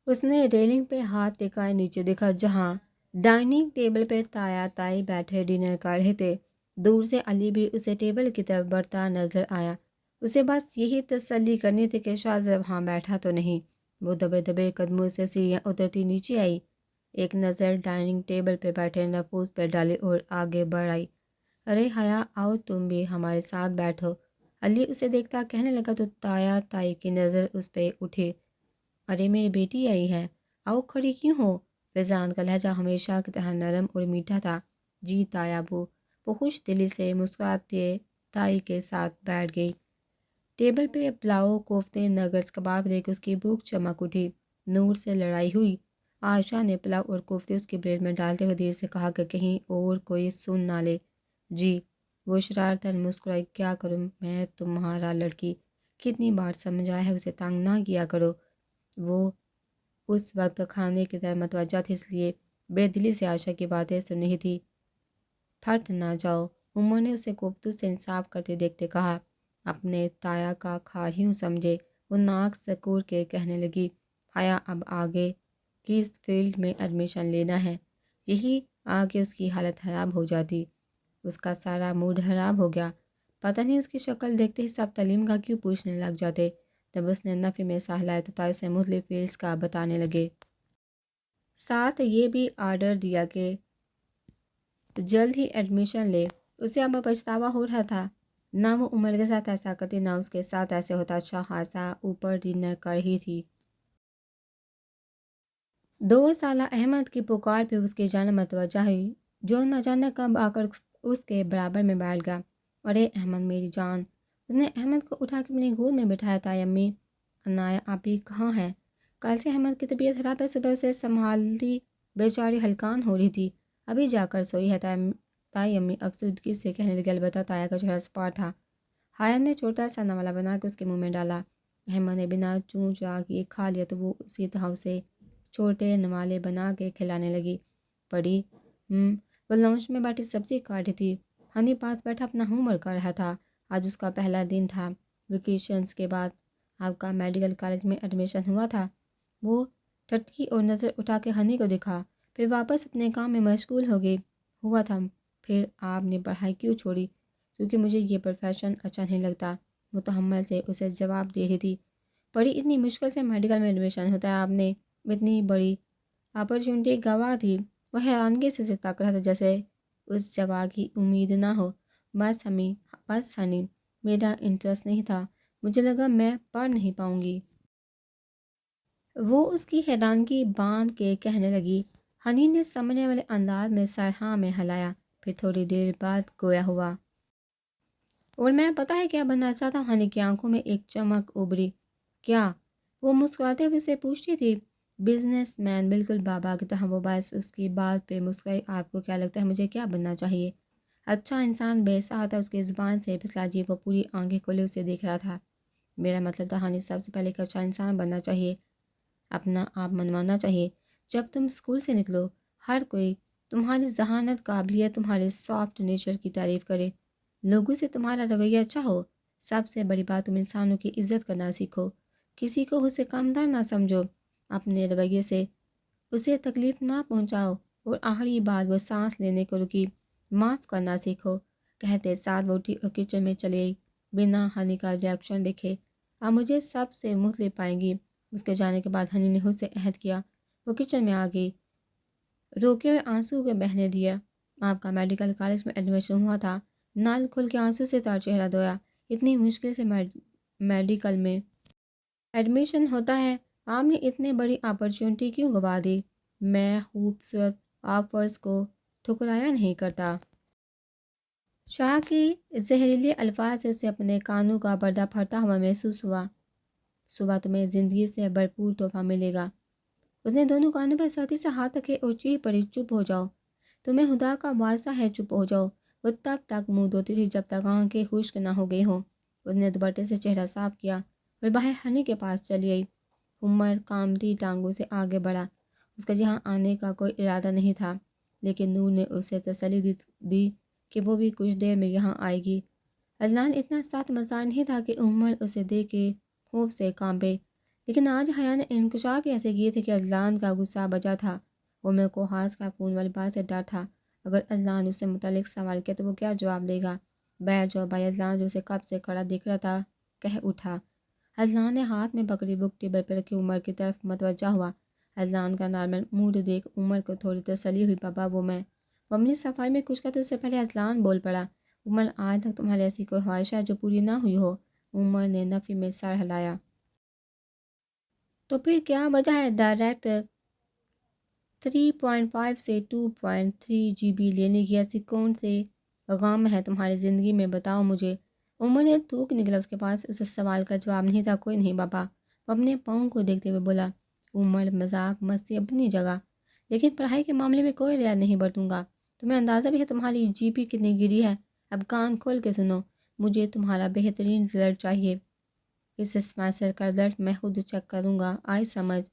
اس نے ریلنگ پہ ہاتھ ٹکائے نیچے دیکھا جہاں ڈائننگ ٹیبل پہ تایا تائی بیٹھے ڈنر کر رہے تھے۔ دور سے علی بھی اسے ٹیبل کی طرف بڑھتا نظر آیا۔ اسے بس یہی تسلی کرنی تھی کہ شاذ وہاں بیٹھا تو نہیں۔ وہ دبے دبے قدموں سے سیڑھیاں اترتی نیچے آئی، ایک نظر ڈائننگ ٹیبل پہ بیٹھے نفوس پہ ڈالی اور آگے بڑھ آئی۔ ارے حیا، آؤ تم بھی ہمارے ساتھ بیٹھو۔ علی اسے دیکھتا کہنے لگا تو تایا تائی کی نظر اس پہ اٹھی۔ ارے میری بیٹی آئی ہے، آؤ کھڑی کیوں ہو؟ فیضان کا لہجہ ہمیشہ کی طرح نرم اور میٹھا تھا۔ جی تایا ابو، وہ خوش دلی سے مسکراتے تائی کے ساتھ بیٹھ گئی۔ ٹیبل پہ پلاؤ، کوفتے، نگرز، کباب دیکھ اس کی بھوک چمک اٹھی۔ نور سے لڑائی ہوئی؟ عائشہ نے پلاؤ اور کوفتے اس کی پلیٹ میں ڈالتے ہوئے دیر سے کہا کہ کہیں اور کوئی سن نہ لے۔ جی، وہ شرارتاً مسکرائی۔ کیا کروں میں تمہارا لڑکی، کتنی بار سمجھایا ہے اسے تنگ نہ کیا کرو۔ وہ اس وقت کھانے کی طرف متوجہ تھی، اس لیے بے دلی سے عائشہ کی باتیں سن رہی تھی۔ پھٹ نہ جاؤ، عمر نے اسے کوفتوں سے انصاف کرتے دیکھتے کہا۔ اپنے تایا کا کھا ہی ہوں سمجھے، وہ ناک سکور کے کہنے لگی۔ حیا اب آگے کس فیلڈ میں ایڈمیشن لینا ہے؟ یہی آگے اس کی حالت خراب ہو جاتی۔ اس کا سارا موڈ خراب ہو گیا۔ پتہ نہیں اس کی شکل دیکھتے ہی سب تعلیم کا کیوں پوچھنے لگ جاتے۔ جب اس نے نفی میں سہ لایا تو تائی سے مختلف فیلڈز کا بتانے لگے۔ ساتھ یہ بھی آرڈر دیا کہ جلد ہی ایڈمیشن لے۔ اسے اب پچھتاوا ہو رہا تھا، نہ وہ عمر کے ساتھ ایسا کرتی نہ اس کے ساتھ ایسے ہوتا۔ اچھا خاصا اوپر ڈنر کر رہی تھی۔ 2 سالہ احمد کی پکار پہ اس کی جانب متوجہ ہوئی، جو نہ جانے کب آ کر اس کے برابر میں بیٹھ گیا۔ ارے احمد میری جان! اس نے احمد کو اٹھا کے اپنی گود میں بٹھایا۔ تائی امی، عنایہ آپی کہاں ہے؟ کل سے احمد کی طبیعت خراب ہے، صبح اسے سنبھالتی بیچاری ہلکان ہو رہی تھی، ابھی جا کر سوئی ہے۔ تائی امی افسردگی سے کہنے لگی۔ البتہ تایا کا چہرہ سپاٹ تھا۔ حیا نے چھوٹا سا نوالا بنا کے اس کے منہ میں ڈالا۔ احمد نے بنا چوں چا کیے کھا لیا تو وہ اسی طرح اسے چھوٹے نوالے بنا کے کھلانے لگی۔ پڑی؟ وہ لانچ میں بیٹھی سبزی کاٹ رہی تھی۔ ہنی پاس بیٹھا اپنا ہوم ورک کر رہا تھا۔ آج اس کا پہلا دن تھا ویکیشنز کے بعد۔ آپ کا میڈیکل کالج میں ایڈمیشن ہوا تھا؟ وہ ٹھٹکی اور نظر اٹھا کے ہنی کو دکھا، پھر واپس اپنے کام میں مشغول ہو گئی۔ ہوا تھا؟ پھر آپ نے پڑھائی کیوں چھوڑی؟ کیونکہ مجھے یہ پروفیشن اچھا نہیں لگتا، متحمل سے اسے جواب دے رہی تھی۔ بڑی اتنی مشکل سے میڈیکل میں ایڈمیشن ہوتا ہے، آپ نے اتنی بڑی اپرچونٹی گوا دی۔ وہ حیرانگی سے اسے تاک رہا تھا جیسے اس جواب کی امید نہ ہو۔ بس ہنی، میرا انٹرسٹ نہیں تھا، مجھے لگا میں پڑھ نہیں پاؤں گی۔ وہ اس کی حیرانگی باندھ کے کہنے لگی۔ ہنی نے سمجھنے والے انداز میں سر ہاں میں ہلایا، پھر تھوڑی دیر بعد گویا ہوا۔ اور میں پتہ ہے کیا بننا چاہتا ہوں؟ ہنی کی آنکھوں میں ایک چمک ابھری۔ کیا؟ وہ مسکراتے ہوئے اسے پوچھتی تھی۔ بزنس مین، بالکل بابا کی طرح۔ وہ بس اس کی بات پہ مسکرائی۔ آپ کو کیا لگتا ہے مجھے کیا بننا چاہیے؟ اچھا انسان بے ساختہ اس کی زبان سے پھسلا۔ جی، وہ پوری آنکھیں کھولے اسے دیکھ رہا تھا۔ میرا مطلب تھا ہنی، سب سے پہلے ایک اچھا انسان بننا چاہیے، اپنا آپ منوانا چاہیے۔ جب تم اسکول سے نکلو، ہر کوئی تمہاری ذہانت، قابلیت، تمہارے سافٹ نیچر کی تعریف کرے، لوگوں سے تمہارا رویہ اچھا ہو۔ سب سے بڑی بات، تم انسانوں کی عزت کرنا سیکھو، کسی کو اسے کمتر نہ سمجھو، اپنے رویے سے اسے تکلیف نہ پہنچاؤ، اور آخری بات، وہ سانس لینے کو رکی، معاف کرنا سیکھو۔ کہتے ساتھ وہ اٹھی اور کچن میں چلی گئی بنا ہنی کا ریئیکشن دیکھے۔ اب مجھے سب سے مختلف پائیں گی۔ اس کے جانے کے بعد ہنی نے خود سے عہد کیا۔ وہ کچن میں آ گئی، روکے ہوئے آنسو کے بہنے دیا۔ آپ کا میڈیکل کالج میں ایڈمیشن ہوا تھا؟ نال کھل کے آنسو سے تار چہرہ دھویا۔ اتنی مشکل سے میڈیکل میں ایڈمیشن ہوتا ہے، آپ نے اتنی بڑی اپرچونٹی کیوں گوا دی؟ میں خوبصورت آفرز کو ٹھکرایا نہیں کرتا۔ شاہ کی زہریلے الفاظ سے اسے اپنے کانوں کا پردہ پھٹتا ہوا محسوس ہوا۔ صبح تمہیں زندگی سے بھرپور تحفہ ملے گا۔ اس نے دونوں کانوں پر سختی سے ہاتھ رکھے اور چیخ پڑی، چپ ہو جاؤ، تمہیں خدا کا واسطہ ہے چپ ہو جاؤ۔ وہ تب تک منہ دھوتی رہی جب تک آنکھیں خشک نہ ہو گئی ہوں۔ اس نے دوپٹے سے چہرہ صاف کیا اور باہر ہنی کے پاس چلی آئی۔ عمر کانپتی ٹانگوں سے آگے بڑھا۔ اس کا یہاں آنے کا کوئی ارادہ نہیں تھا، لیکن نور نے اسے تسلی دی کہ وہ بھی کچھ دیر میں یہاں آئے گی۔ اذلان اتنا سخت مزاح نہیں تھا کہ عمر اسے دیکھ کے خوف سے کانپے، لیکن آج حیا نے انکشاف ہی ایسے کیے تھے کہ اذلان کا غصہ بچا تھا۔ عمر کو خاص کا فون والی بات سے ڈر تھا، اگر اذلان اس سے متعلق سوال کیا تو وہ کیا جواب دے گا۔ بیٹھ جاؤ بھائی، اذلان جو اسے کب سے کھڑا دکھ رہا تھا کہہ اٹھا۔ اذلان نے ہاتھ میں پکڑی بک ٹیبل پر رکھی عمر کی طرف متوجہ ہوا۔ اذلان کا نارمل موڈ دیکھ عمر کو تھوڑی تسلی ہوئی۔ بابا وہ اپنی صفائی میں کچھ کرتے اس سے پہلے اذلان بول پڑا۔ عمر آج تک تمہاری ایسی کوئی خواہش ہے جو پوری نہ ہوئی ہو؟ عمر نے نفی میں سر ہلایا۔ تو پھر کیا وجہ ہے ڈائریکٹ 3.5 سے 2.3 GB لینے کی؟ ایسی کون سے غم ہے تمہاری زندگی میں، بتاؤ مجھے۔ عمر نے تھوک نکلا اس کے پاس اس سوال کا جواب نہیں تھا۔ کوئی نہیں بابا، وہ اپنے پاؤں کو دیکھتے ہوئے بولا۔ عمر مذاق مستی اپنی جگہ، لیکن پڑھائی کے معاملے میں کوئی رعایت نہیں برتوں گا۔ تمہیں اندازہ بھی ہے تمہاری GB کتنی گری ہے؟ اب کان کھول کے سنو، مجھے تمہارا بہترین رزلٹ چاہیے۔ اس سیمسٹر کا رزلٹ میں خود چیک کروں گا، آئی سمجھ؟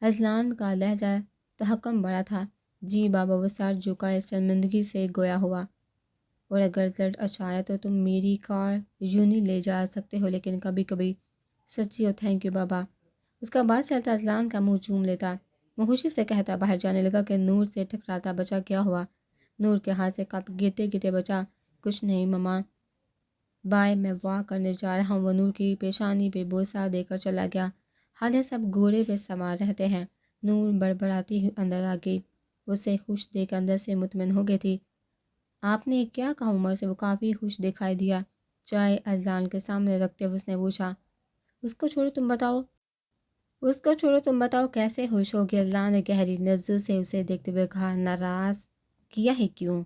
اذلان کا لہجہ تحکم بڑا تھا۔ جی بابا، وہ سر جھکائے شرمندگی سے گویا ہوا۔ اور اگر رزلٹ اچھا آیا تو تم میری کار یونی لے جا سکتے ہو، لیکن کبھی کبھی سچی ہو۔ تھینک یو بابا۔ اس کا بات چلتا اذلان کا منہ چوم لیتا۔ وہ خوشی سے کہتا باہر جانے لگا کہ نور سے ٹکراتا بچا۔ کیا ہوا؟ نور کے ہاتھ سے کپ گرتے گرتے بچا۔ کچھ نہیں مما، بائے، میں واک کرنے جا رہا ہوں۔ وہ نور کی پیشانی پہ بوسہ دے کر چلا گیا۔ حالے سب گھوڑے پہ سوار رہتے ہیں۔ نور بڑبڑاتی ہوئی اندر آ گئی۔ اسے خوش دیکھ اندر سے مطمئن ہو گئی تھی۔ آپ نے کیا کہا عمر سے؟ وہ کافی خوش دکھائی دیا۔ چائے اذلان کے سامنے رکھتے ہوئے اس نے پوچھا۔ اس کو چھوڑو تم بتاؤ کیسے خوش ہوگی؟ اذلان نے گہری نظروں سے اسے دیکھتے ہوئے کہا۔ ناراض کیا ہی کیوں؟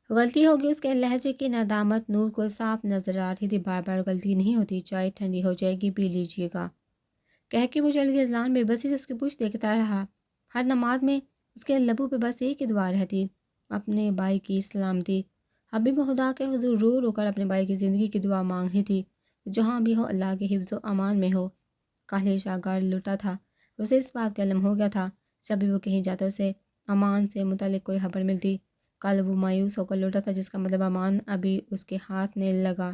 غلطی ہوگی؟ اس کے لہجے کی ندامت نور کو صاف نظر آ رہی تھی۔ بار بار غلطی نہیں ہوتی، چائے ٹھنڈی ہو جائے گی، پی لیجیے گا، کہہ کے وہ چل گئی۔ اذلان بے بسی سے اس کی پوچھ دیکھتا رہا۔ ہر نماز میں اس کے لبوں پہ بس ایک ہی دعا رہتی، اپنے بھائی کی سلامتی۔ ابھی وہ خدا کے حضور رو رو کر اپنے بھائی کی زندگی کی دعا مانگ رہی تھی، جہاں بھی ہو اللہ کے حفظ و امان میں ہو۔ کاہلی شاگار لٹا تھا، اسے اس بات کا علم ہو گیا تھا جب بھی وہ کہیں جاتا اسے امان سے متعلق کوئی خبر ملتی۔ کل وہ مایوس ہو کر لوٹا تھا، جس کا مطلب امان ابھی اس کے ہاتھ میں لگا۔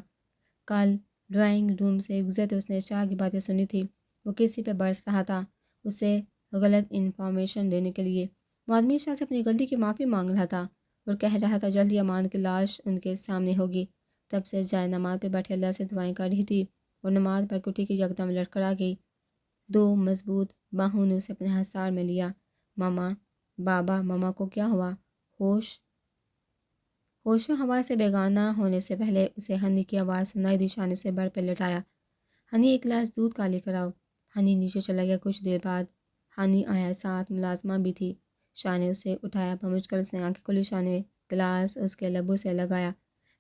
کل ڈرائنگ روم سے گزرتے اس نے شاہ کی باتیں سنی تھی۔ وہ کسی پہ برس رہا تھا، اسے غلط انفارمیشن دینے کے لیے۔ وہ آدمی شاہ سے اپنی غلطی کی معافی مانگ رہا تھا اور کہہ رہا تھا جلدی امان کی لاش ان کے سامنے ہوگی۔ تب سے جائے نماز پہ بیٹھے اللہ سے دعائیں کر رہی تھی اور نماز پڑھ کے اٹھی کی یکدم لڑکھڑا گئی۔ دو مضبوط باہوں نے اسے اپنے حصار میں لیا۔ ماما، بابا، ماما کو کیا ہوا؟ ہوش و ہوا سے بیگانہ ہونے سے پہلے اسے ہنی کی آواز سنائی دی۔ شاہ نے اسے بر پہ لٹایا۔ ہنی، ایک گلاس دودھ کا لے کر آؤ۔ ہنی نیچے چلا گیا۔ کچھ دیر بعد ہنی آیا، ساتھ ملازمہ بھی تھی۔ شاہ نے اسے اٹھایا، پہنچ کر اس نے آنکھیں کھولی۔ شاہ نے گلاس اس کے لبوں سے لگایا۔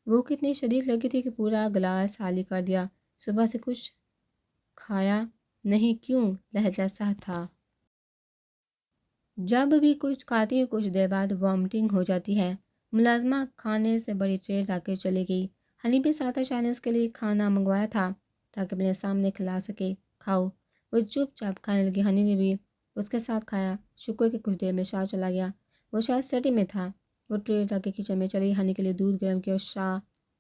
بھوک اتنی شدید لگی تھی کہ پورا گلاس خالی کر دیا۔ صبح سے کچھ کھایا نہیں؟ کیوں؟ لہجہ سخت تھا۔ جب بھی کچھ کھاتی ہوں کچھ دیر بعد وامٹنگ ہو جاتی ہے۔ ملازمہ کھانے سے بڑی ٹرے لا کے چلی گئی۔ ہنی بھی ساتھ شاہ نے اس کے لیے کھانا منگوایا تھا تاکہ اپنے سامنے کھلا سکے۔ کھاؤ۔ وہ چپ چاپ کھانے لگی۔ ہنی نے بھی اس کے ساتھ کھایا۔ شکر کہ کچھ دیر میں شاہ چلا گیا، وہ شاید اسٹڈی میں تھا۔ وہ ٹرے لا کے کچن میں چلی، ہنی کے لیے دودھ گرم کیا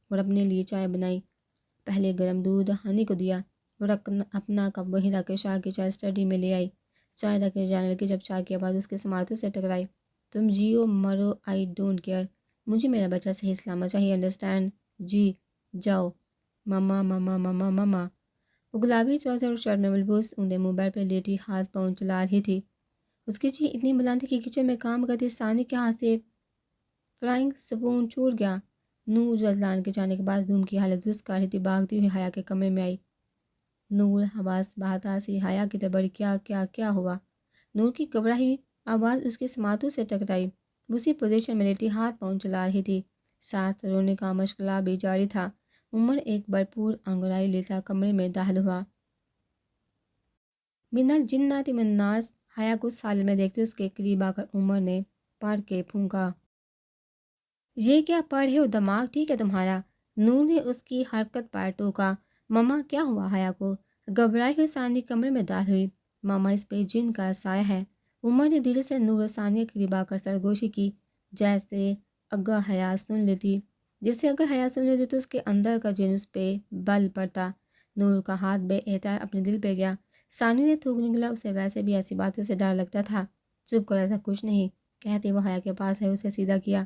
اور اپنے لیے چائے بنائی۔ پہلے گرم دودھ ہنی کو دیا اور اپنا کپ وہیں لا کے شاہ کی چائے اسٹڈی میں لے آئی۔ چائے رکھ کے جانے لگی جب چائے کی آواز اس کے سماعتوں سے ٹکرائی۔ تم جیو مرو، آئی ڈونٹ کیئر، مجھے میرا بچہ صحیح سلامت چاہیے، انڈرسٹینڈ؟ جی، جاؤ۔ مما مما مما مما۔ وہ گلابی ٹراؤزر اور شرٹ میں ملبوس اونڈے منہ بیڈ پہ لیٹی ہاتھ پاؤں چلا رہی تھی۔ اس کی چیخ اتنی بلند تھی کہ کچن میں کام کرتی ثانی کے ہاتھ سے فرائنگ سپون چھوٹ گیا۔ نور جو اذلان کے جانے کے بعد روم کی حالت درست کر رہی تھی، بھاگتی ہوئی حیا کے کمرے میں آئی۔ نور حواس بہتا سی حیا کی طرف بڑھی۔ کیا کیا کیا ہوا؟ نور کی گھبرائی آواز اس کے سماعتوں سے ٹکرائی۔ اسی پوزیشن میں لیٹی ہاتھ پاؤں چلا رہی تھی، ساتھ رونے کا مشغلہ بھی جاری تھا۔ عمر ایک بھرپور انگڑائی لیتا کمرے میں داخل ہوا۔ من الجنۃ والناس۔ حیا کو سالن میں دیکھتے اس کے قریب آ کر عمر نے پڑھ کے پھونکا۔ یہ کیا پڑھ رہے ہو؟ دماغ ٹھیک ہے تمہارا؟ نور نے اس کی حرکت پر ٹوکا۔ مما کیا ہوا؟ حیا کو گھبرائی ہوئی ثانی کمرے میں داخل ہوئی۔ ماما، اس پہ جن کا سایہ ہے۔ عمر نے دل سے نور و ثانیہ کے قریب آ کر سرگوشی کی، جیسے اگر حیا سن لیتی تو اس کے اندر کا جن اس پہ بل پڑتا۔ نور کا ہاتھ بے احتیاط اپنے دل پہ گیا۔ ثانی نے تھوک نکلا، اسے ویسے بھی ایسی باتوں سے ڈر لگتا تھا۔ چپ کرو، ایسا کچھ نہیں کہتے وہ حیا کے پاس ہے اسے سیدھا کیا۔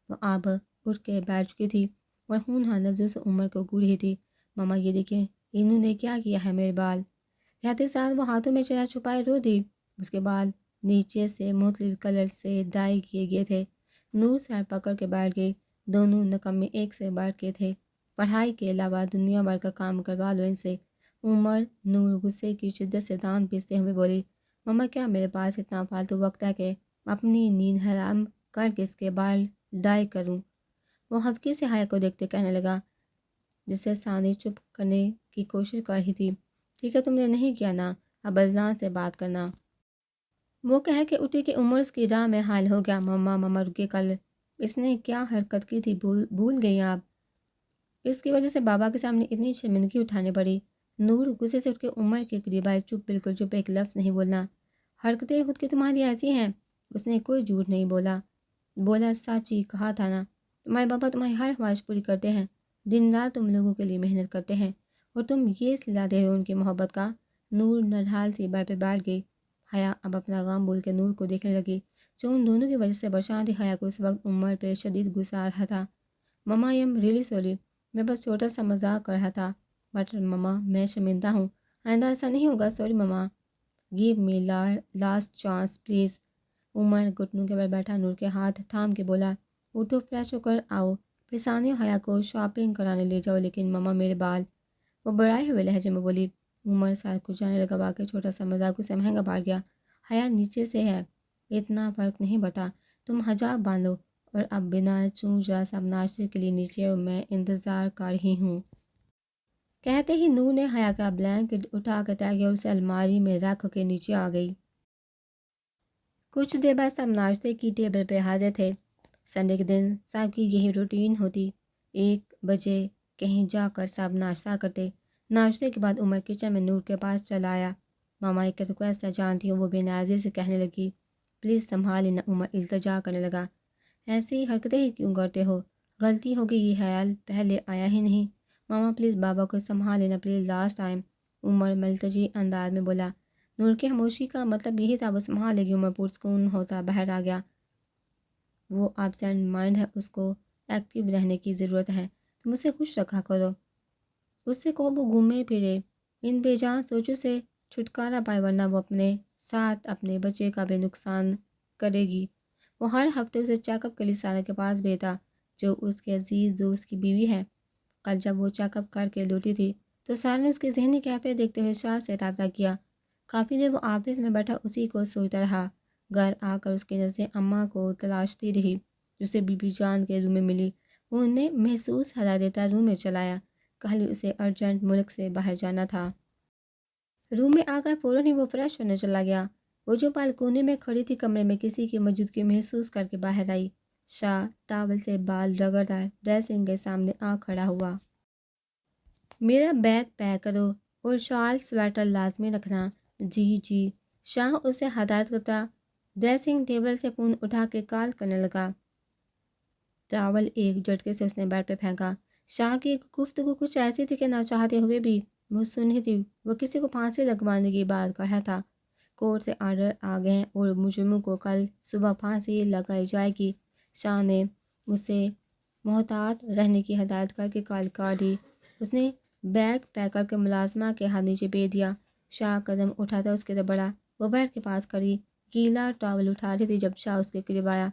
وہ اب اٹھ کے بیٹھ چکی تھی اور ہونہار نظروں سے عمر کو گھور رہی تھی۔ ماما یہ دیکھیں، انہوں نے کیا کیا ہے میرے بال۔ کہتے ساتھ وہ ہاتھوں میں چہرہ چھپائے رو دی۔ اس کے بال نیچے سے مختلف کلر سے ڈائی کیے گئے تھے۔ نور سر پکڑ کے بیٹھ گئی۔ دونوں نکمے ایک سے بڑھ کے تھے۔ پڑھائی کے علاوہ دنیا بھر کا کام کروا لو ان سے۔ عمر نور غصے کی شدت سے دانت پیستے ہوئے بولی، ماما کیا میرے پاس اتنا فالتو وقت ہے کہ اپنی نیند حرام کر کے اس کے بال ڈائی کروں؟ وہ ہفکی سے حیا کو دیکھتے کہنے لگا، جسے ثانی چپ کرنے کی کوشش کر رہی تھی، ٹھیک ہے تم نے نہیں کیا نا، اب اذان سے بات کرنا۔ وہ کہہ کے اٹھی کہ عمر اس کی راہ میں حائل ہو گیا۔ ماما ماما رکے، کل اس نے کیا حرکت کی تھی بھول گئی آپ؟ اس کی وجہ سے بابا کے سامنے اتنی شرمندگی اٹھانی پڑی۔ نور غصے سے اٹھ کے عمر کے قریب آئی۔ چپ، بالکل چپ، ایک لفظ نہیں بولنا۔ حرکتیں خود کی تمہاری ایسی ہیں۔ اس نے کوئی جھوٹ نہیں بولا سچ ہی کہا تھا نا۔ تمہارے بابا تمہاری ہر خواہش پوری کرتے ہیں، دن رات تم لوگوں کے لیے محنت کرتے ہیں، اور تم یہ صلہ دے رہے ہو ان کی محبت کا۔ نور نڈھال سی بیڈ پہ بیٹھ گئی۔ حیا اب اپنا غم بول کے نور کو دیکھنے لگی، جو ان دونوں کی وجہ سے پریشان تھی۔ حیا کو اس وقت عمر پہ شدید غصہ آ رہا تھا۔ ماما آئی ایم ریئلی سوری، میں بس چھوٹا سا مذاق کر رہا تھا، بٹ ماما میں شرمندہ ہوں، آئندہ ایسا نہیں ہوگا، sorry mama, give me last chance please. Umar گھٹنوں کے بل بیٹھا نور کے ہاتھ تھام کے بولا، اٹھو فریش ہو کر آؤ، پھر ثانی اور حیا کو شاپنگ کرانے لے جاؤ، لیکن ماما میرے بال۔ وہ بڑھائے ہوئے لہجے میں بولی۔ عمر سال کو جانے لگا، واقعی چھوٹا سا مذاق اسے مہنگا پڑ گیا۔ حیا نیچے سے ہے، اتنا فرق نہیں پڑتا، تم حجاب باندھ لو، اور اب بنا چونک جا سب ناشتے کے لیے نیچے اور میں انتظار کر رہی ہوں۔ کہتے ہی نور نے حیا کا بلینکٹ اٹھا کے طے کیا اور اسے الماری میں رکھ کے نیچے آ گئی۔ کچھ دیر بعد سب ناشتے کی ٹیبل پہ حاضر تھے۔ سنڈے کے دن سب کی یہی روٹین ہوتی، 1 بجے کہیں جا کر سب ناشتہ کرتے۔ ناشتے کے بعد عمر کچن میں نور کے پاس چلا آیا۔ ماما ایک ریکویسٹ ہے، جانتی ہوں، وہ بے نیازی سے کہنے لگی، پلیز سنبھال لینا۔ عمر التجا کرنے لگا، ایسی حرکتیں ہی کیوں کرتے ہو، غلطی ہوگی، یہ خیال پہلے آیا ہی نہیں۔ ماما پلیز بابا کو سنبھال لینا، پلیز لاسٹ ٹائم۔ عمر ملتجی انداز میں بولا۔ نور کی خاموشی کا مطلب یہی تھا، وہ سنبھال لے گی۔ عمر پرسکون ہوتا باہر آ گیا۔ وہ ایبسینٹ مائنڈ ہے، اس کو ایکٹیو رہنے کی ضرورت ہے، تم اسے خوش رکھا کرو، اس سے کہو وہ گھومے پھرے، ان بے جان سوچوں سے چھٹکارا پائے، ورنہ وہ اپنے ساتھ اپنے بچے کا بھی نقصان کرے گی۔ وہ ہر ہفتے اسے چیک اپ کے لیے سارا کے پاس بھیجتا، جو اس کے عزیز دوست کی بیوی ہے۔ کل جب وہ چیک اپ کر کے لوٹی تھی تو سارا نے اس کی ذہنی کیفیت دیکھتے ہوئے شاہ سے رابطہ کیا۔ کافی دیر وہ آفس میں بیٹھا اسی کو سوچتا رہا۔ گھر آ کر اس کی نظریں اماں کو تلاشتی رہی، جسے بی بی جان کے روم میں ملی۔ وہ انہیں محسوس ہلا دیتا روم میں چلایا، کل اسے ارجنٹ ملک سے باہر جانا تھا۔ روم میں آ کر فوراً ہی وہ فریش ہونے چلا گیا۔ وہ جو بالکونی میں کھڑی تھی، کمرے میں کسی کی موجودگی محسوس کر کے باہر آئی۔ شاہ ٹاول سے بال رگڑتا ڈریسنگ کے سامنے آ کھڑا ہوا۔ میرا بیگ پیک کرو اور شال سویٹر لازمی رکھنا۔ جی جی، شاہ اسے ہدایت کرتا ڈریسنگ ٹیبل سے فون اٹھا کے کال کرنے لگا۔ ٹاول ایک جھٹکے سے اس نے بیڈ پہ پھینکا۔ شاہ کی گفتگو کچھ ایسی تھی کہ نہ چاہتے ہوئے بھی وہ سن رہی تھی۔ وہ کسی کو پھانسی لگوانے کی بات کر رہا تھا۔ کورٹ سے آرڈر آ گئے ہیں اور مجرموں کو کل صبح پھانسی لگائی جائے گی۔ شاہ نے اسے محتاط رہنے کی ہدایت کر کے کال کاٹ دی۔ اس نے بیگ پیک کر کے ملازمہ کے ہاتھ نیچے بھیج دیا۔ شاہ قدم اٹھاتا اس کی طرف بڑھا۔ وہ بیڈ کے پاس کھڑی گیلا ٹاول اٹھا رہی تھی جب شاہ اس کے قریب آیا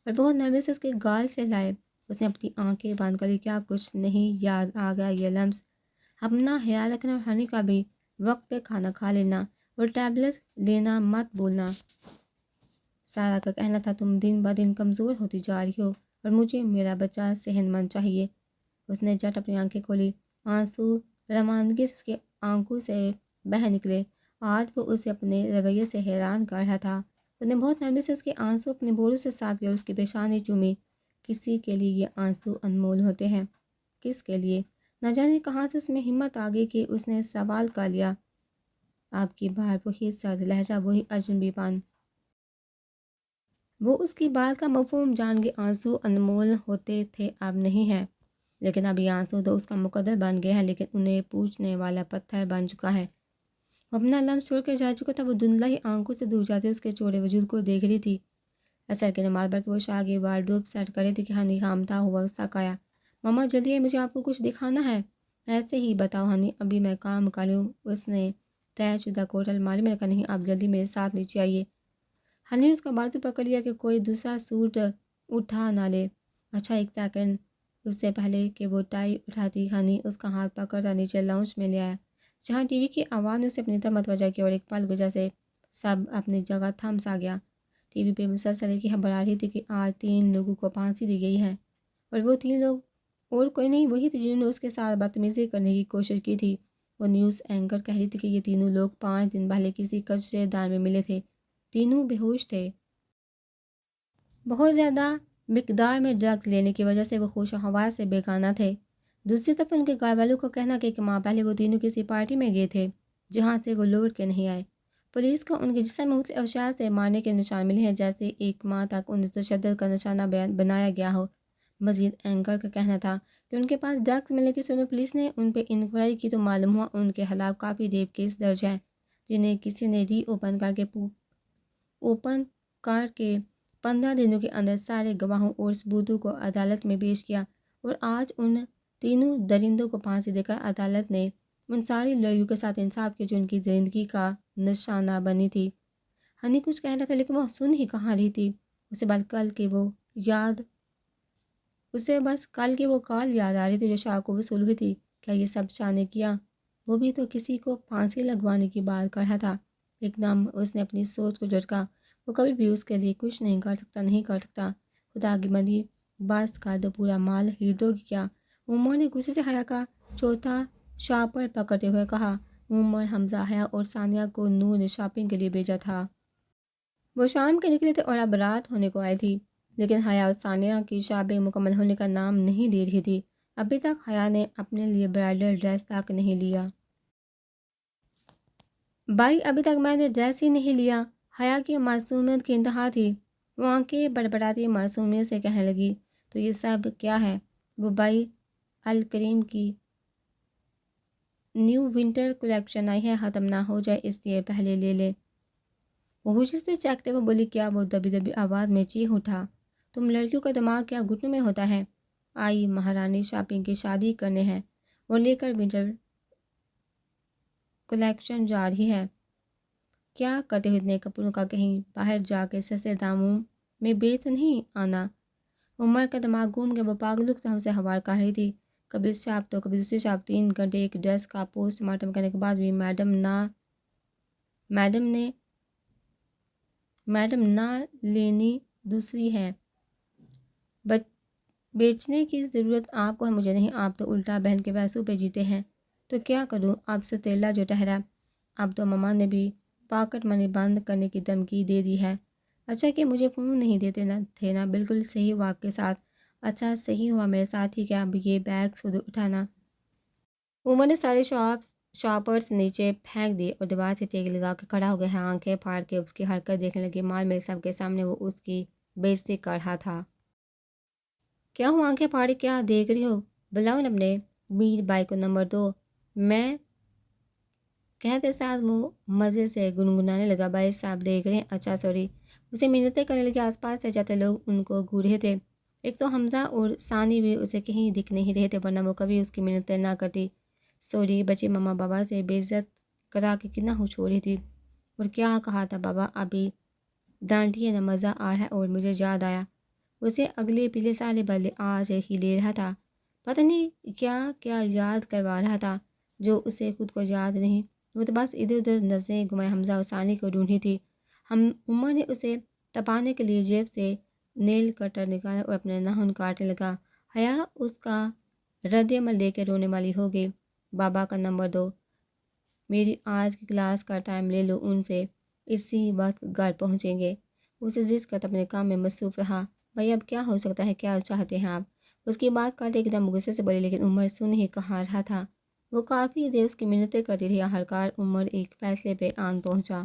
اور بہت نرمی سے اس کے گال سے لائے۔ اس نے اپنی آنکھیں بند کر لی۔ کیا کچھ نہیں یاد آ گیا یہ لمس؟ اپنا خیال رکھنا اور ہنی کا بھی وقت پہ کھانا کھا لینا اور ٹیبلٹس لینا مت بھولنا۔ سارا کا کہنا تھا تم دن بہ دن کمزور ہوتی جا رہی ہو اور مجھے میرا بچہ صحت مند چاہیے۔ اس نے جھٹ اپنی آنکھیں کھولی۔ آنسو روانگی سے اس کی آنکھوں سے بہہ نکلے۔ آج وہ اسے اپنے رویے سے حیران کر رہا تھا۔ اس نے بہت نرمی سے اس کے آنسو اپنے بوروں سے صاف کیا اور اس کی پیشانی چومی۔ کسی کے لیے یہ آنسو انمول ہوتے ہیں، کس کے لیے؟ نہ جانے کہاں سے اس میں ہمت آ گئی کہ اس نے سوال کر لیا۔ آپ کی بات وہی سرد لہجہ، وہی اجنبی پن۔ وہ اس کی بات کا مفہوم جان گئی۔ آنسو انمول ہوتے تھے، اب نہیں ہے۔ لیکن اب یہ آنسو تو اس کا مقدر بن گیا ہے، لیکن انہیں پوچھنے والا پتھر بن چکا ہے۔ وہ اپنا لمس چھوڑ کر جا چکا تھا، وہ دھندلا ہی آنکھوں سے دور جاتے اس کے چوڑے وجود کو دیکھ رہی تھی۔ اثر کے نماز پڑھ کے وہ شاگی وارڈروب سیٹ کر رہی تھی کہ ہنی خامتا ہوا اس تک آیا۔ ماما جلدی ہے، مجھے آپ کو کچھ دکھانا ہے۔ ایسے ہی بتاؤ ہنی، ابھی میں کام کر رہی ہوں۔ اس نے طے شدہ کوٹ الماری میں رکھا، نہیں آپ جلدی میرے ساتھ نیچے آئیے۔ ہنی نے اس کا بازو پکڑ لیا کہ کوئی دوسرا سوٹ اٹھا نہ لے۔ اچھا ایک سیکنڈ، اس سے پہلے کہ وہ ٹائی اٹھاتی ہنی اس کا ہاتھ پکڑ کر نیچے لاؤنج میں لے آیا، جہاں ٹی وی کی آواز نے اسے اپنی طرف متوجہ کیا، اور ایک پل گزر سے سب اپنی جگہ تھم سا گیا۔ ٹی وی پہ مسلسل ایک ہی خبر آ رہی تھی کہ آج 3 لوگوں کو پھانسی دی گئی ہے، اور وہ 3 لوگ اور کوئی نہیں، وہی تھے جنہوں نے اس کے ساتھ بدتمیزی کرنے کی کوشش کی تھی۔ وہ نیوز اینکر کہہ رہی تھی کہ یہ تینوں لوگ 5 دن پہلے کسی کچرے دان میں ملے تھے، تینوں بے ہوش تھے۔ بہت زیادہ مقدار میں ڈرگز لینے کی وجہ سے وہ ہوش و حواس سے بیگانہ تھے۔ دوسری طرف ان کے گھر والوں کا کہنا کہ 1 ماہ پہلے وہ تینوں کسی پارٹی میں گئے تھے جہاں سے وہ لوٹ کے نہیں آئے۔ پولیس کو ان کے جسم میں مختلف اشیاء سے مارنے کے نشان ملے ہیں، جیسے 1 ماہ تک انہیں تشدد کا نشانہ بنایا گیا ہو۔ مزید اینکر کا کہنا تھا کہ ان کے پاس ڈرگز ملنے کی صورت میں پولیس نے ان پہ انکوائری کی تو معلوم ہوا ان کے خلاف کافی ریپ کیس درج ہیں، جنہیں کسی نے ری اوپن کر کے 15 دنوں کے اندر سارے گواہوں اور ثبوتوں کو عدالت میں پیش کیا، اور آج ان تینوں درندوں کو پھانسی دے کر عدالت نے ان ساری لڑکیوں کے ساتھ انصاف کیا جو ان کی زندگی کا نشانہ بنی تھی۔ ہنی کچھ کہہ رہا تھا لیکن وہ سن ہی کہاں رہی تھی۔ اسے بس کل کی وہ کال یاد آ رہی تھی جو شاہ کو وصول ہوئی تھی۔ کیا یہ سب شاہ نے کیا؟ وہ بھی تو کسی کو پھانسی لگوانے کی بات کر رہا تھا۔ ایک دم اس نے اپنی سوچ کو جھٹکا، وہ کبھی بھی اس کے لیے کچھ نہیں کر سکتا۔ خدا کی بندی، بس کر دو، پورا مال ہی دو گی کیا؟ عمر نے غصے سے حیا کا چوتھا شاپر پکڑتے ہوئے کہا۔ عمر، حمزہ، حیا اور ثانیہ کو نور نے شاپنگ کے لیے بھیجا تھا۔ وہ شام کے نکلے تھے اور اب رات ہونے کو آئی تھی، لیکن حیا اور ثانیہ کی شاپنگ مکمل ہونے کا نام نہیں لے رہی تھی۔ ابھی تک حیا نے اپنے لیے برائڈل ڈریس تک نہیں لیا۔ بھائی ابھی تک میں نے ڈریس ہی نہیں لیا۔ حیا کی معصومیت کی انتہا تھی۔ وہ آنکھیں بڑبڑاتی معصومیت سے کہنے لگی، تو یہ سب کیا ہے؟ وہ بائی الکریم کی نیو ونٹر کلیکشن آئی ہے، ختم نہ ہو جائے اس لیے پہلے لے لے۔ وہ خوشی سے چاہتے ہوئے بولی، کیا؟ وہ دبی دبی آواز میں چیخ اٹھا، تم لڑکیوں کا دماغ کیا گھٹنوں میں ہوتا ہے؟ آئی مہارانی شاپنگ کی شادی کرنے ہیں اور لے کر ونٹر کلیکشن جا رہی ہے۔ کیا کرتے ہو اتنے کپڑوں کا؟ کہیں باہر جا کے سستے داموں میں بیچ تو نہیں آنا؟ عمر کا دماغ گھوم گیا، وہ پاگلوں کی طرح سے ہوار کر رہی تھی، کبھی اس شاپ تو کبھی دوسری شاپ۔ 3 گھنٹے ایک ڈریس کا پوسٹ مارٹم کرنے کے بعد بھی میڈم نہ لینی دوسری ہے۔ بیچنے کی ضرورت آپ کو ہے، مجھے نہیں۔ آپ تو الٹا بہن کے پیسوں پہ جیتے ہیں۔ تو کیا کروں؟ اب ستیلا جو ٹھہرا، اب تو ماما نے بھی پاکٹ منی بند کرنے کی دھمکی دے دی ہے۔ اچھا کہ مجھے فون نہیں دیتے تھے نا، بالکل صحیح ہوا آپ کے ساتھ۔ اچھا صحیح ہوا میرے ساتھ ہی کیا؟ اب یہ بیگ خود اٹھانا۔ عمر نے سارے شاپرز نیچے پھینک دیے اور دیوار سے ٹیک لگا کے کھڑا ہو گیا، آنکھیں پھاڑ کے اس کی حرکت دیکھنے لگی۔ مال میں سب کے سامنے وہ اس کی بےعزتی کر رہا تھا۔ کیا ہوں آنکھیں پھاڑی کیا دیکھ رہی ہو؟ بلاؤ اپنے میر بھائی کو نمبر 2۔ میں کہتے ساتھ وہ مزے سے گنگنانے لگا، بھائی صاحب دیکھ رہے ہیں؟ اچھا سوری۔ اسے منتیں کرنے لگے، آس پاس سے جاتے لوگ ان کو گھور رہے تھے۔ ایک تو حمزہ اور ثانی بھی اسے کہیں دکھ نہیں رہے تھے، ورنہ وہ کبھی اس کی منتیں نہ کرتی۔ سوری بچی، ماما بابا سے بے عزت کرا کے کتنا خوش ہو رہی تھی۔ اور کیا کہا تھا بابا؟ ابھی ڈانٹیے نہ، مزہ آ رہا ہے۔ اور مجھے یاد آیا، اسے اگلے پچھلے سال بدلے آج ہی لے رہا تھا، پتہ نہیں کیا کیا یاد کروا رہا تھا جو اسے خود کو یاد نہیں۔ وہ تو بس ادھر ادھر نظریں گھمائے حمزہ اور ثانی کو ڈھونڈی تھی۔ عمر نے اسے تپانے کے لیے جیب سے نیل کٹر نکالا اور اپنے ناخن کاٹنے لگا۔ حیا اس کا رد عمل دیکھ کے رونے والی ہو گئی۔ بابا کا نمبر 2، میری آج کی کلاس کا ٹائم لے لو ان سے، اسی وقت گھر پہنچیں گے۔ اسے ضد کرتا اپنے کام میں مصروف رہا۔ بھائی اب کیا ہو سکتا ہے، کیا چاہتے ہیں آپ؟ اس کی بات کرتے ایک دم غصے سے بولی، لیکن عمر سن ہی کہا رہا تھا۔ وہ کافی دیر اس کی منتیں کرتی رہی، آخرکار عمر ایک فیصلے پہ آن پہنچا۔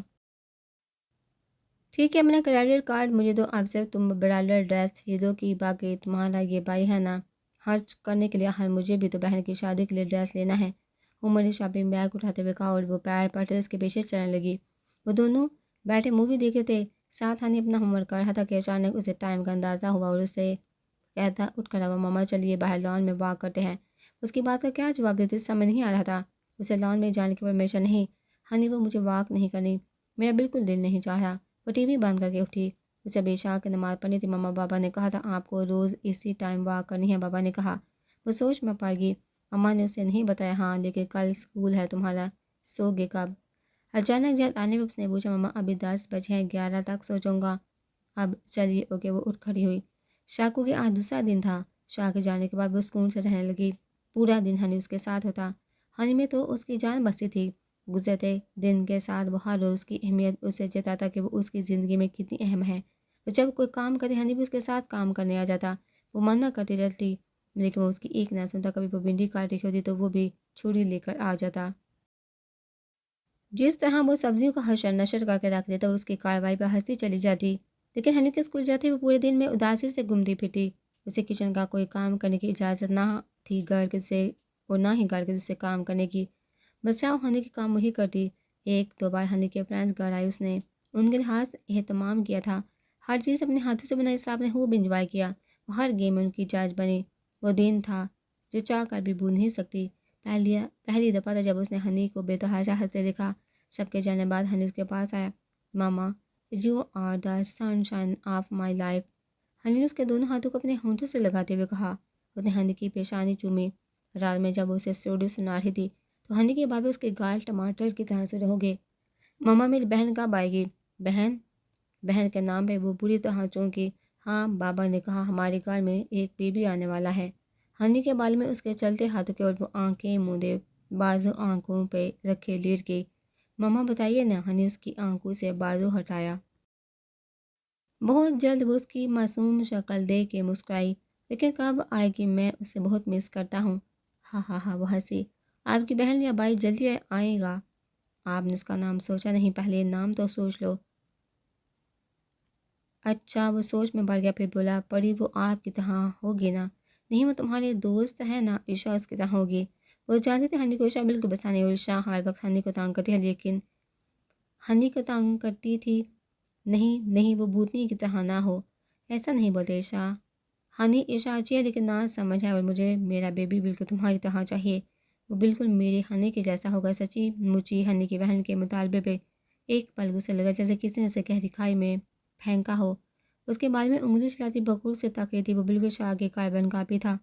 ٹھیک ہے، اپنا کریڈٹ کارڈ مجھے دو، اب صرف تم برائڈل ڈریس ہی دو کہ باقی تمہارا یہ بھائی ہے نا، خرچ کرنے کے لیے ہر مجھے بھی تو بہن کی شادی کے لیے ڈریس لینا ہے۔ عمر نے شاپنگ بیگ اٹھاتے ہوئے کہا اور وہ پیر پڑتے اس کے پیچھے چلنے لگی۔ وہ دونوں بیٹھے مووی دیکھ رہے تھے، ساتھ ہنی اپنا ہوم ورک کر رہا تھا کہ اچانک اسے ٹائم کا اندازہ ہوا اور اسے کہتا اٹھ کر اب ماما چلیے باہر لان میں واک کرتے ہیں۔ اس کی بات کا کیا جواب دیتے سمجھ نہیں آ رہا تھا۔ اسے لان میں جانے کی پرمیشن نہیں۔ ہنی وہ مجھے واک نہیں کرنی، میرا بالکل دل نہیں چاہ رہا۔ وہ ٹی وی بند کر کے اٹھی۔ اسے ابھی عشاء کی نماز پڑھنی تھی۔ ماما بابا نے کہا تھا آپ کو روز اسی ٹائم واک کرنی ہے، بابا نے کہا۔ وہ سوچ میں پڑ گئی۔ اماں نے اسے نہیں بتایا۔ ہاں لیکن کل اسکول ہے تمہارا، سو گے کب؟ اچانک جلد آنے میں اس نے پوچھا۔ ماما ابھی 10 بجے ہیں، 11 تک سو جاؤں گا۔ اب چلیے اوکے۔ وہ اٹھ کھڑی ہوئی۔ شاکو کے آج دوسرا دن تھا۔ شاہ کے جانے کے بعد وہ سکون سے رہنے لگی۔ پورا دن ہنی اس کے ساتھ ہوتا۔ ہنی میں تو اس کی جان بستی تھی۔ گزرتے دن کے ساتھ وہ ہر روز کی اہمیت اسے جتاتا کہ وہ اس کی زندگی میں کتنی اہم ہے۔ وہ جب کوئی کام کرے ہنی بھی اس کے ساتھ کام کرنے آ جاتا۔ وہ منع کرتی رہتی لیکن وہ اس کی ایک نہ سنتا۔ کبھی وہ بھنڈی کاٹ رہی ہوتی تو وہ بھی چھری لے کر آ جاتا۔ جس طرح وہ سبزیوں کا حشر نشر کر کے رکھ دیتا وہ اس کی کارروائی پر ہنستی چلی جاتی۔ لیکن ہنی کے اسکول جاتے وہ پورے دن میں اداسی سے گھومتی پھرتی۔ اسے کچن کا کوئی کام کرنے کی اجازت نہ تھی گھر کے سے اور نہ ہی گھر کے سے کام کرنے کی۔ بس چاہو ہنی کے کام وہی کرتی۔ ایک دو بار ہنی کے فرینڈز گھر آئے، اس نے ان کے لحاظ اہتمام کیا تھا۔ ہر چیز اپنے ہاتھوں سے بنائی، صاحب نے خوب انجوائے کیا۔ وہ ہر گیم میں ان کی جج بنی۔ وہ دن تھا جو چاہ کر بھی بھول نہیں سکتی۔ پہلی دفعہ تھا جب اس نے ہنی کو بے تحاشا ہنستے دیکھا۔ سب کے جانے بعد ہنی اس کے پاس آیا۔ Mama you are the sunshine of my life. Honey نے اس کے دونوں ہاتھوں کو اپنے ہونٹوں سے لگاتے ہوئے کہا۔ اس نے ہنی کی پیشانی چومی۔ رات میں جب اسے اسٹوری سنا رہی تھی تو ہنی کے بعد اس کے گال ٹماٹر کی طرح سے رہ گئے۔ ماما میری بہن کب آئے گی؟ بہن کے نام پہ وہ بری طرح چونکی۔ ہاں بابا نے کہا ہمارے گھر میں ایک بیبی آنے والا ہے۔ ہنی کے بال میں اس کے چلتے ہاتھوں کے اور وہ آنکھیں مودے بازو آنکھوں پہ رکھے لیٹ گئی۔ ماما بتائیے نا۔ ہنی اس کی آنکھوں سے بازو ہٹایا۔ بہت جلد وہ اس کی معصوم شکل دیکھ کے مسکرائی۔ لیکن کب آئے گی؟ میں اسے بہت مس کرتا ہوں۔ ہاں ہاں ہاں وہ ہنسی۔ آپ کی بہن یا بھائی جلدی آئے گا؟ آپ نے اس کا نام سوچا نہیں؟ پہلے نام تو سوچ لو۔ اچھا وہ سوچ میں پڑ گیا، پھر بولا پری وہ آپ کی طرح ہوگی نا؟ نہیں وہ تمہارے دوست ہے نا، عشا اس کی طرح ہوگی۔ وہ جانتے تھے ہنی کو عشا بالکل پسند نہیں اور عشا ہر وقت ہنی کو تانگ کرتی ہے، لیکن ہنی کو تانگ کرتی تھی۔ نہیں وہ بھوتنی کی طرح نہ ہو، ایسا نہیں بولتے عشا۔ ہنی عشا اچھی ہے لیکن نہ سمجھ ہے اور مجھے میرا بیبی بالکل تمہاری طرح چاہیے۔ وہ بالکل میری ہنی کے جیسا ہوگا۔ سچی مچی ہنی کی بہن کے مطالبے پہ ایک پل اسے لگا جیسے کسی نے اسے گہری کھائی میں پھینکا ہو۔ اس کے بارے میں انگلی چلاتی بغور سے تک رہی تھی۔ وہ بالکل شاہ کے کاربن کاپی تھا۔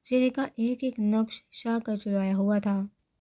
چہرے کا ایک ایک نقش شاہ کا چرایا ہوا تھا۔